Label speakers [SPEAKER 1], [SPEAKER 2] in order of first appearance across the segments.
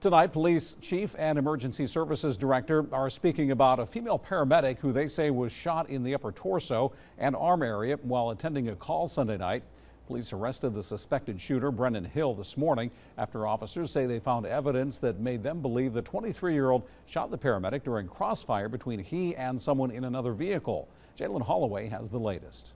[SPEAKER 1] Tonight, police chief and emergency services director are speaking about a female paramedic who they say was shot in the upper torso and arm area while attending a call Sunday night. Police arrested the suspected shooter, Brennan Hill, this morning after officers say they found evidence that made them believe the 23-year-old shot the paramedic during crossfire between he and someone in another vehicle. Jalen Holloway has the latest.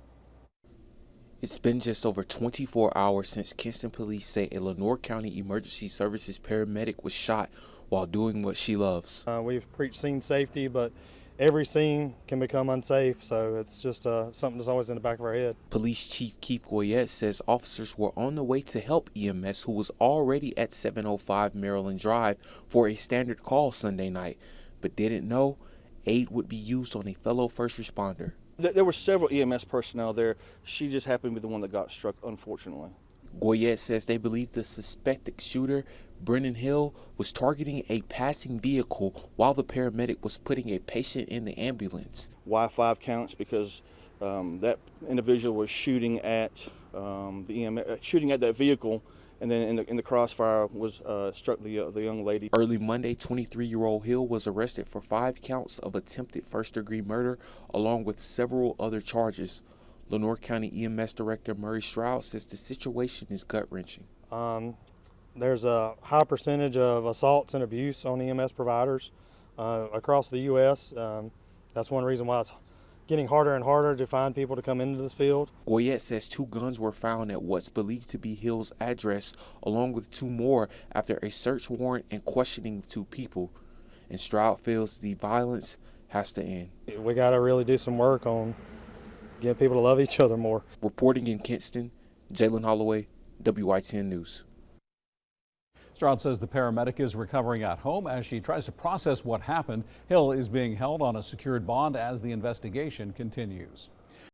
[SPEAKER 2] It's been just over 24 hours since Kinston police say a Lenoir County emergency services paramedic was shot while doing what she loves.
[SPEAKER 3] We've preached scene safety, but every scene can become unsafe, so it's just something that's always in the back of our head.
[SPEAKER 2] Police Chief Keith Goyette says officers were on the way to help EMS, who was already at 705 Maryland Drive for a standard call Sunday night, but didn't know aid would be used on a fellow first responder.
[SPEAKER 4] There were several EMS personnel there. She just happened to be the one that got struck, unfortunately.
[SPEAKER 2] Goyette says they believe the suspected shooter, Brennan Hill, was targeting a passing vehicle while the paramedic was putting a patient in the ambulance.
[SPEAKER 4] Why 5 counts? Because that individual was shooting at shooting at that vehicle, and then in the crossfire was struck the young lady.
[SPEAKER 2] Early Monday, 23-year-old Hill was arrested for 5 counts of attempted first-degree murder, along with several other charges. Lenoir County EMS Director Murray Stroud says the situation is gut-wrenching.
[SPEAKER 3] There's a high percentage of assaults and abuse on EMS providers across the U.S. That's one reason why it's getting harder and harder to find people to come into this field.
[SPEAKER 2] Goyette says 2 guns were found at what's believed to be Hill's address, along with 2 more after a search warrant and questioning 2 people. And Stroud feels the violence has to end.
[SPEAKER 3] We got to really do some work on getting people to love each other more.
[SPEAKER 2] Reporting in Kinston, Jalen Holloway, WITN News.
[SPEAKER 1] Stroud says the paramedic is recovering at home as she tries to process what happened. Hill is being held on a secured bond as the investigation continues.